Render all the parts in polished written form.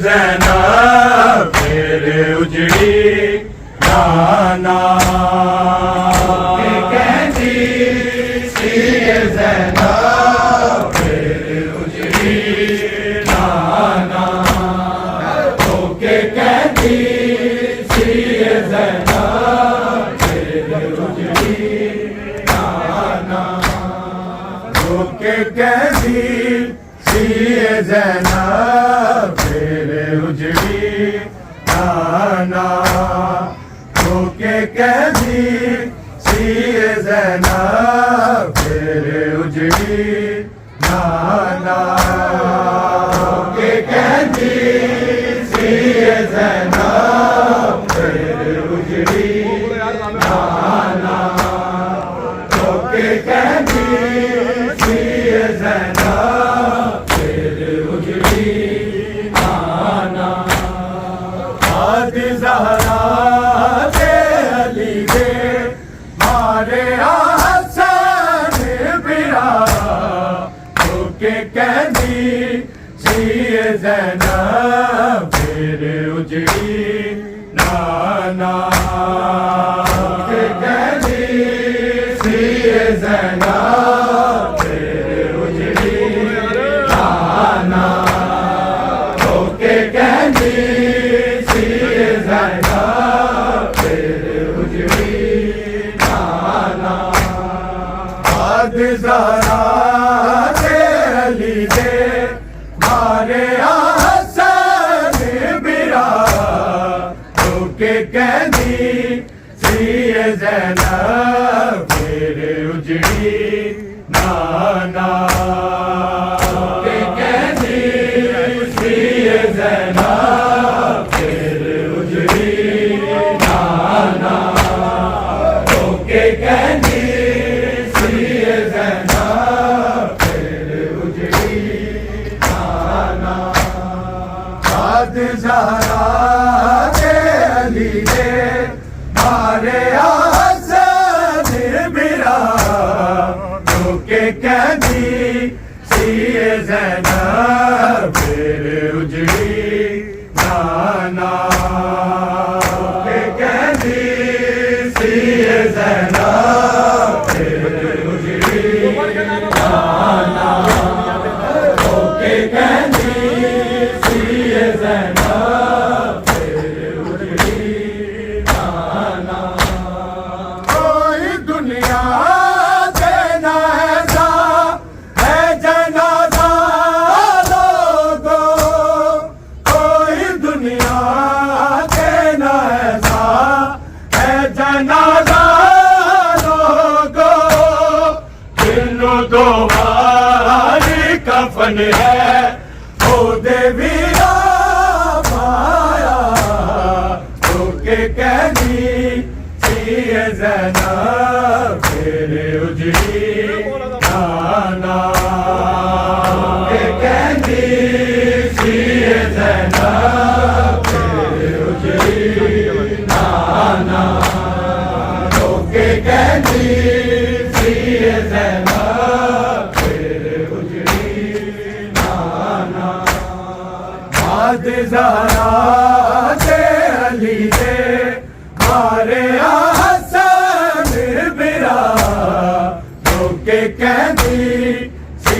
ज़ैनब फिर उजड़ी नाना कहती सी ज़ैनब मेरे उजड़ी नाना होके कहती सी ज़ैनब मेरे उजड़ी नाना होके कहती सी ज़ैनब मेरे उजड़ी नाना होके कहती सी ज़ैनब मेरे उजड़ी नाना होके कहती सी ज़ैनब मेरे उजड़ी नाना होके कहती सी ज़ैनब मेरे उजड़ी नाना ज़हरा के अली दे मारे हसन बिरा होके कहती सी ज़ैनब मेरे उजड़ी नाना होके कहती सी ज़ैनब मेरे उजड़ी नाना होके कहती ज़हरा के अली दे मारे हसन बिरा होके कहती सी ज़ैनब मेरे उजड़ी नाना होके कहती सी ज़ैनब मेरे उजड़ी नाना होके कहती ज़हरा के अली दे मारे हसन बिरा होके कहती सी ज़ैनब मेरे उजड़ी नाना होके कहती सी ज़ैनब मेरे उजड़ी नाना होके कहती सी ज़ैनब मेरे उजड़ी नाना कोई दुनिया देना ऐसा है जनाजा लोगों कोई दुनिया देना ऐसा है जनाजा लोगों दिनों दो बारी कफन है ओ देवी पाया होके कहती सी ज़ैनब मेरे उजड़ी नाना होके कहती सी ज़ैनब मेरे उजड़ी नाना होके कहती सी ज़ैनब मेरे उजड़ी नाना ज़हरा के अली दे मारे हसन बिरा होके कहती सी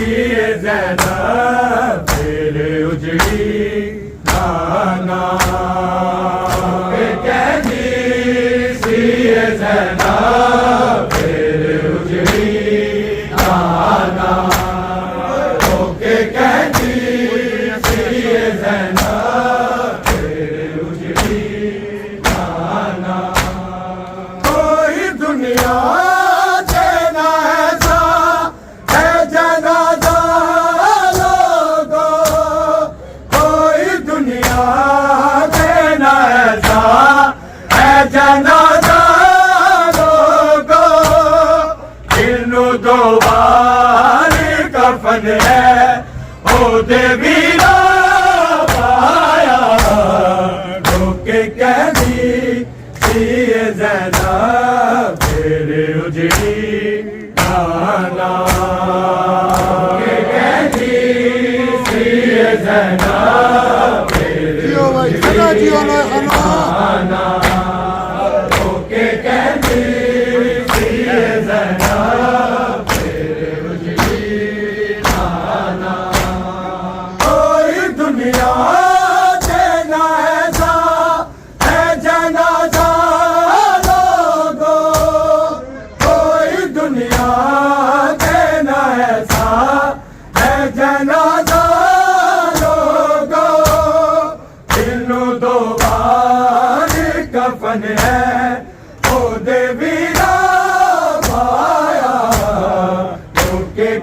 ज़ैनब मेरे उजड़ी नाना होके कहती सी ज़ैनब मेरे उजड़ी नाना होके कहती सी ज़ैनब मेरे उजड़ी नाना कोई दुनिया देना ऐसा है जनाजा लोगों कोई दुनिया देना ऐसा है जनाजा लोगों दिनों दो बारी कफन है ओ देवी पाया होके कहती सी ज़ैनब मेरे उजड़ी नाना होके कहती सी ज़ैनब मेरे उजड़ी नाना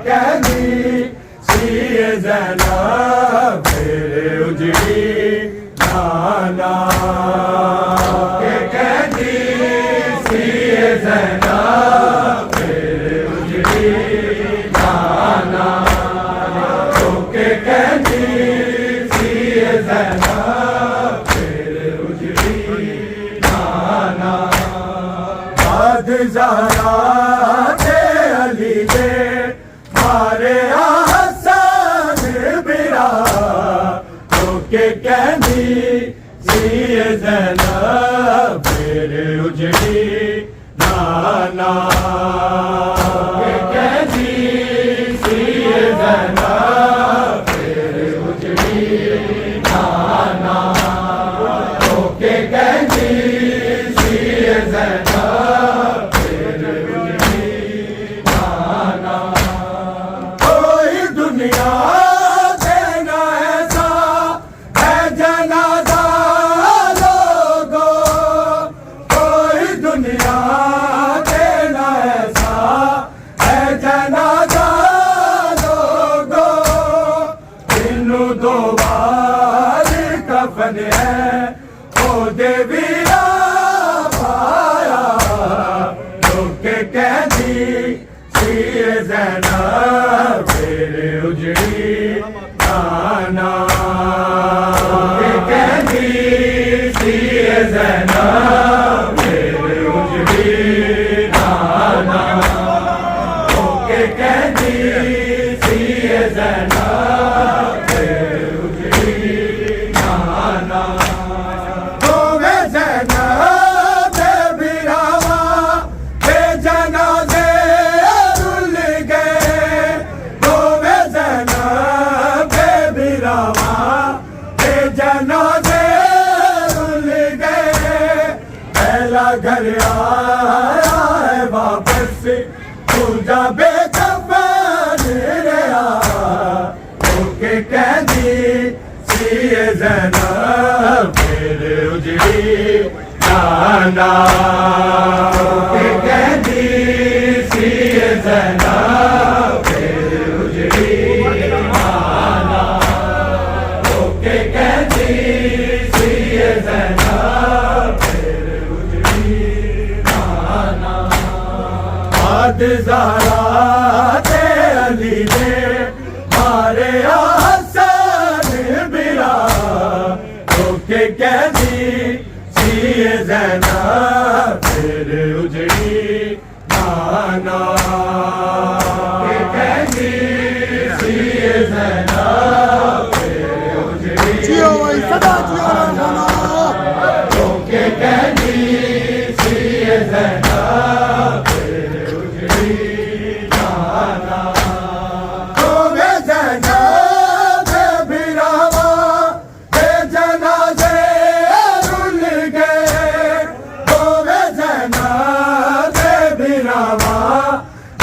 कहनी सीए ज़ैनब मेरे उजड़ी नाना के कहनी सीए ज़ैनब मेरे उजड़ी नाना के कहनी सीए ज़ैनब मेरे उजड़ी नाना बाद ज़हरा थे अली दे मारे हसन बिरा के कहनी सीए ज़ैनब मेरे उजड़ी नाना के कहनी सीए ज़ैनब मेरे उजड़ी नाना के कहनी सीए ज़ैनब मेरे उजड़ी नाना कोई दुनिया देना ऐसा है जनाजा लोगो कोई दुनिया देना ऐसा है जनाजा लोगो इन्नू दो बार कफन है ओ देवीरा पाया लोके कहती सीए ज़ैनब मेरे उजड़ी नाना के कहती सीए ज़ैनब मेरे उजड़ी नाना के कहती सीए ज़ैनब मेरे उजड़ी नाना तुम्हें ज़ैनब बिरावा के जनाजे रुल गए तुम्हें ज़ैनब बिरावा के जनाजे रुल गए पहला घर आया है वापस पूजा बेकफन रहा ओके कहती सीए ज़ैनब मेरे उजड़ी नाना ओके कहती सीए ज़ैनब मेरे उजड़ी नाना ओके कहती सीए ज़ैनब मेरे उजड़ी नाना बाद ज़हरा थे अली दे मारे हसन बिरा के कहती सीए ज़ैनब मेरे उजड़ी नाना के कहती सीए ज़ैनब मेरे उजड़ी जियो भाई सदा जियो रखना के कहती सीए ज़ैनब मेरे उजड़ी नाना तुम्हें ज़ैनब बिरावा के जनाजे रुल गए तुम्हें ज़ैनब बिरावा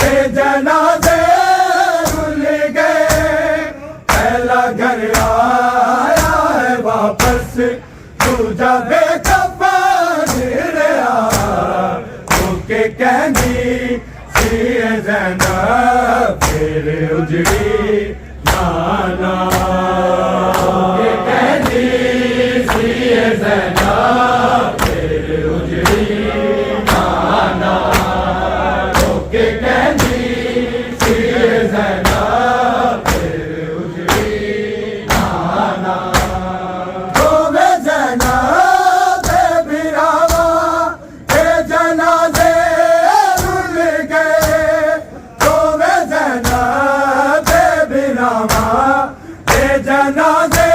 के जनाजे रुल गए पहला घर आया है वापस पूजा बेकफन रहा ओके कहनी सीए ज़ैनब मेरे उजड़ी नाना ओके कहनी सीए ज़ैनब मेरे उजड़ी नाना ओके कहनी सीए ज़ैनब मेरे उजड़ी नाना तुम्हें ज़ैनब बिरावा के जनाजे रुल गए तुम्हें ज़ैनब बिरावा के जनाजे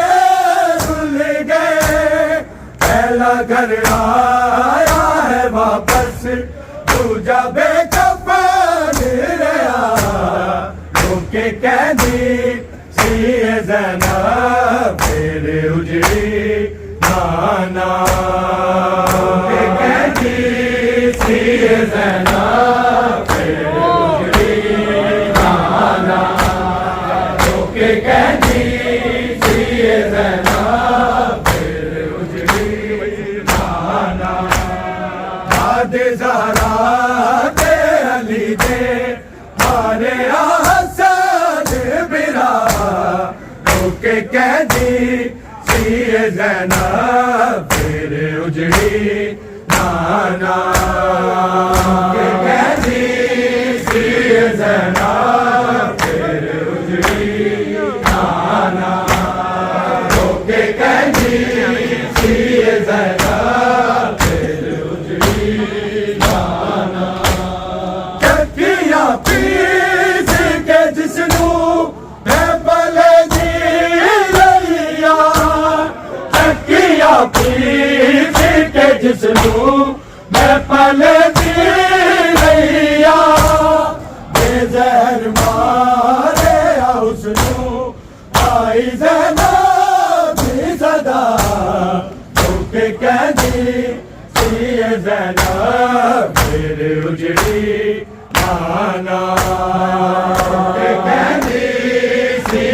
रुल गए पहला घर आया है वापस पूजा बेकफन रहा ओके कहती सीए ज़ैनब मेरे उजड़ी नाना के कहती सीए ज़ैनब मेरे उजड़ी नाना के कहती सीए ज़ैनब मेरे उजड़ी नाना बाद ज़हरा दे अली दे मारे हसन के कहती सी ज़ैनब फिर उजड़ी नाना के कहती सी ज़ैनब फिर उजड़ी नाना के कहती सी ज़ैनब फिर उजड़ी नाना चक्किया पीस के जिसनू मैं पले दी लैया चक्किया पीस के जिसनू मैं पले दी लैया बेज़हर मारे उसनू आई ज़ैनब दी सदा के कहती सी ज़ैनब फिर उजड़ी नाना के कहती सी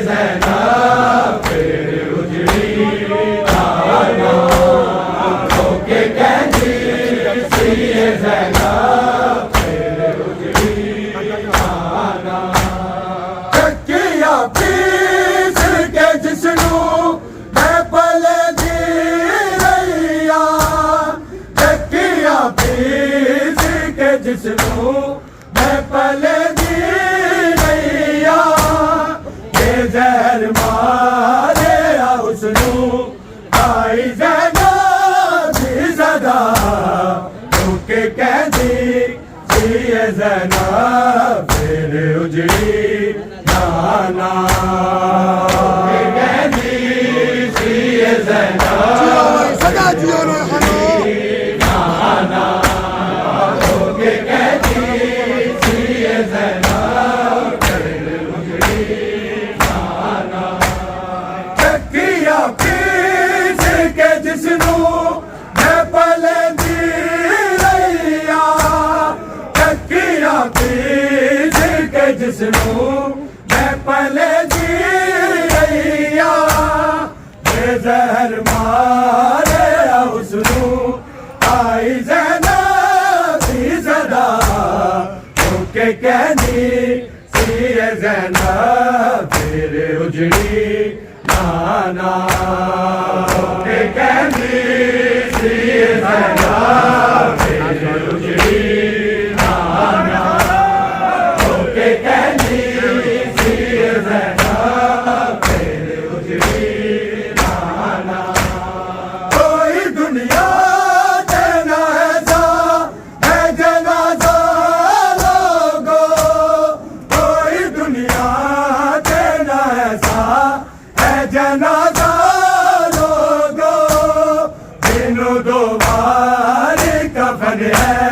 ज़ैनब फिर उजड़ी नाना के कहती सी ज़ैनब फिर उजड़ी नाना चक्किया पीस के जिसनू मैं पले दी लैया चक्किया पीस के जिसनू मैं पले दी लैया बेज़हर मारे उसनू आई ज़ैनब दी सदा के कहती सी ज़ैनब फिर उजड़ी नाना के कहती सी ज़ैनब सदा जियो रे खानो नाना के कहती सी ज़ैनब फिर उजड़ी नाना चक्किया पीस के जिसनू मैं पले दी लैया चक्किया पीस के जिसनू मैं पले दी लैया बेज़हर मारे उसनू आई ज़ैनब दी सदा के कहती सी ज़ैनब फिर उजड़ी नाना के कहती सी ज़ैनब फिर उजड़ी नाना के कहती सी ज़ैनब फिर उजड़ी नाना कोई दुनिया देना ऐसा है जनाजा लोगो कोई दुनिया देना ऐसा है जनाजा लोगो दिनों दो बार कफन है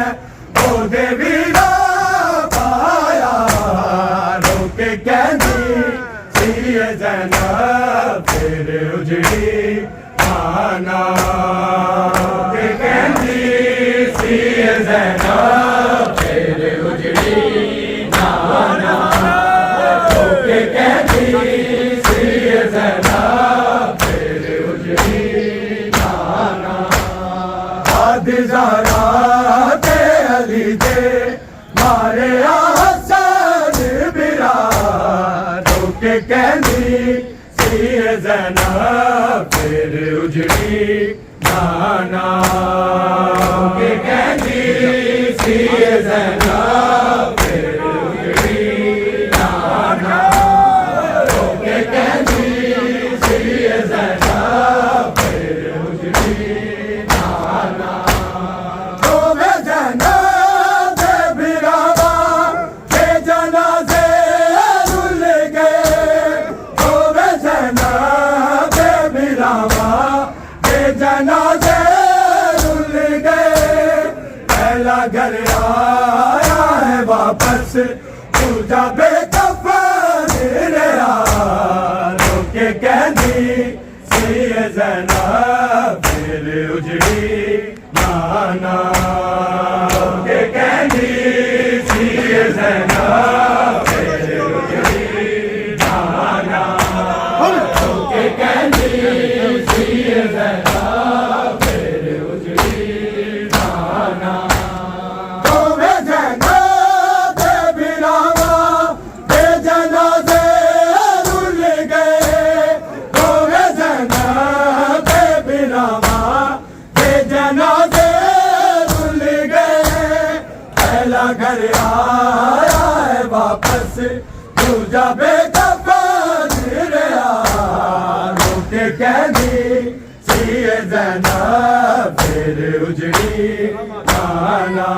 वो देवी ना पाया रोके कहती सी ज़ैनब फिर उजड़ी नाना के कहती सी ज़ैनब फिर उजड़ी नाना के कहती सी ज़ैनब फिर उजड़ी नाना आद ज़हरा के अली दे मारे हसन बिरा रोके कहती सी ज़ैनब फिर उजड़ी नाना के कहती सी ज़ैनब फिर उजड़ी नाना के कहती सी ज़ैनब फिर उजड़ी नाना तो मैं ज़ैनब बिरावा के जनाज़े रुल गए तो मैं ज़ैनब बिरावा के जनाज़े रुल गए पहला घर आया है वापस पूजा बेकफन रहा रोके कहती सी ज़ैनब फिर उजड़ी नाना के कहती सी ज़ैनब फिर उजड़ी नाना के कहती सी ज़ैनब फिर उजड़ी नाना तो मैं ज़ैनब बिरावा के जनाज़े रुल गए दूजा बेकफन रहा रोके कहनी सीए ज़ैनब फिर उजड़ी नाना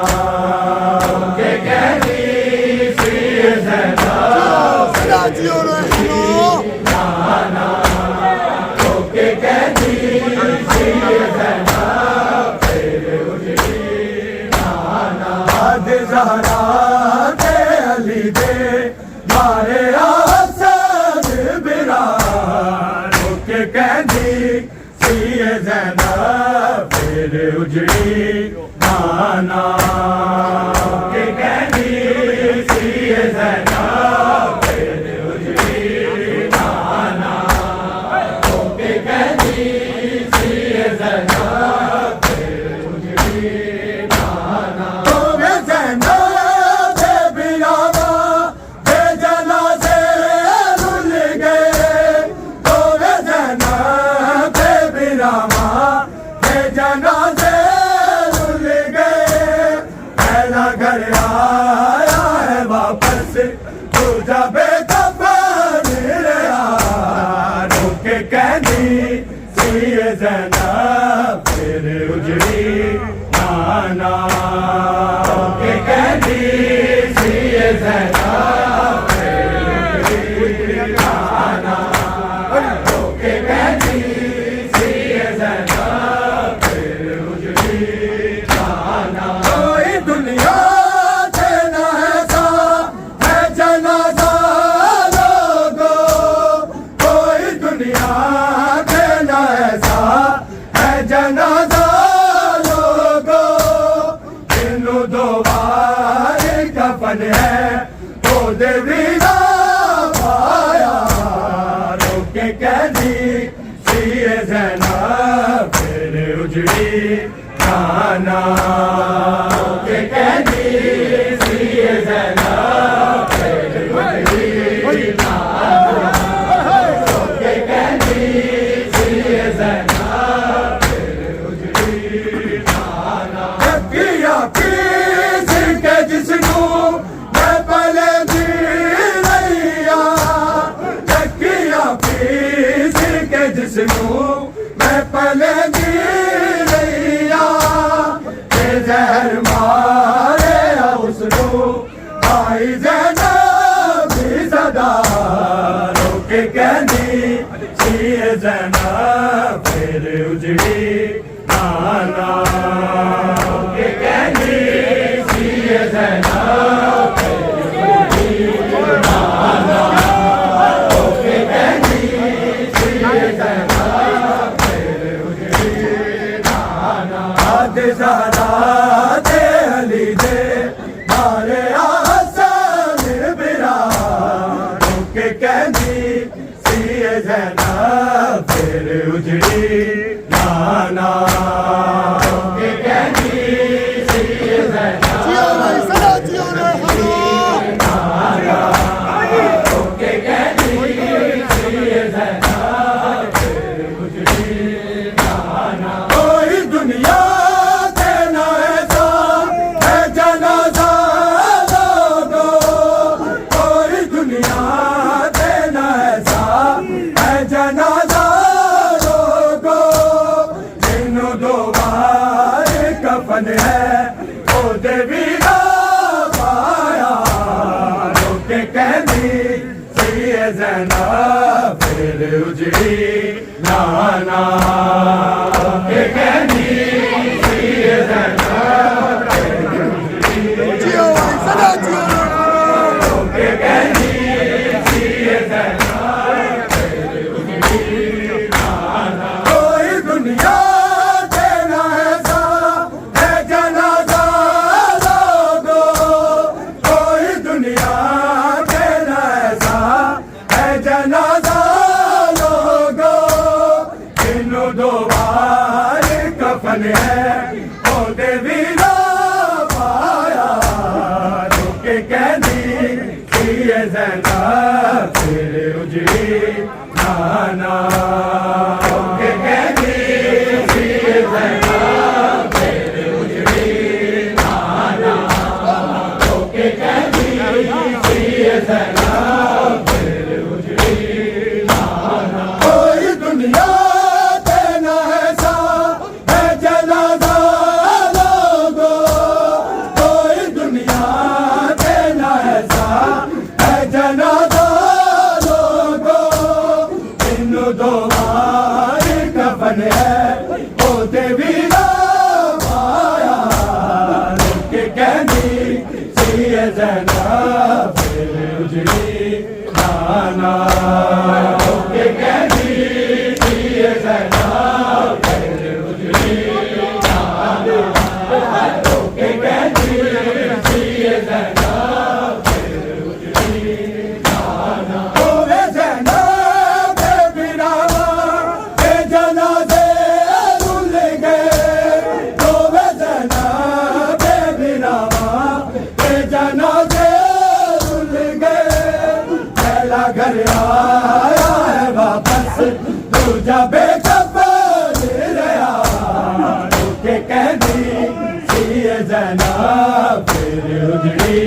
रोके कहनी सीए ज़ैनब जियो रहनो नाना रोके कहनी सीए ज़ैनब फिर उजड़ी नाना हद ज़हरा के अली दे मारे आसद बिरा रोके कहनी सीए ज़ैनब फिर उजड़ी नाना रोके कहनी सीए ज़ैनब फिर उजड़ी नाना रोके कहनी सीए ज़ैनब फिर उजड़ी नाना तुम्हें ज़ैनब से बिरावा बेजना से रुल गए तुम्हें ज़ैनब से बिरावा बेजना से रुल गए पहला घर आया है वापस दूजा बेकफन रहा रोके कहनी सीए ज़ैनब फिर उजड़ी नाना रोके कहनी सीए ज़ैनब फिर उजड़ी नाना रोके कहनी सीए ज़ैनब फिर उजड़ी नाना कोई दुनिया से न ऐसा है जनाजा लोगों कोई दुनिया से न ऐसा है जनाजा लोगों इन्हों दो बार कफन है तो देवी ना पाया रोके कहनी सीए ज़ैनब फिर उजड़ी नाना रोके कहनी सीए ज़ैनब फिर उजड़ी नाना रोके कहनी सीए ज़ैनब फिर उजड़ी नाना किया किस के जिस्मो मैं पले दी रैया किया किस के जिस्मो मैं पले दी रैया जहर मारे उसको आई ज़ैनब भी सदा रोके कहनी सीए ज़ैनब फिर उजड़ी नाना रोके कहनी सीए ज़ैनब फिर उजड़ी नाना रोके कहनी सीए ज़ैनब फिर उजड़ी नाना हद ज़हरा दे अली दे मारे आसन बिरा रोके कहनी सीए ज़ैनब फिर उजड़ी नाना रोके कहनी सीए ज़ैनब जियो भाई सदा जियो रहनो नाना रोके कहनी सीए ज़ैनब फिर उजड़ी नाना कोई दुनिया से न ऐसा है जनाजा लोगों कोई दुनिया से न ऐसा है जनाजा लोगों इन्हों दो बार कफन है ओ देवी ना पाया रोके कहनी सीए ज़ैनब फिर उजड़ी नाना रोके कहनी सीए ज़ैनब फिर उजड़ी जियो भाई सदा जियो रहनो रोके कहनी सीए ज़ैनब फिर उजड़ी नाना कोई दुनिया से न ऐसा है जनाजा लोगों कोई दुनिया से न ऐसा है जनाजा लोगों इन्हों दो बार कफन है ओ देवी ना पाया रोके कहनी सीए ज़ैनब फिर उजड़ी नाना रोके कहनी सीए ज़ैनब फिर उजड़ी नाना रोके कहनी सीए ज़ैनब जाना के कहती थी ये जैनब फिर उजड़ी जाना के कहती थी ये जैनब फिर उजड़ी जाना वे जैनब बिरावा के जनाजे रुल गए वे जैनब बिरावा के जनाजे रुल गए पहला घर आया है वापस दूजा बेखबर रहा के कहती थी ये जैनब फिर उजड़ी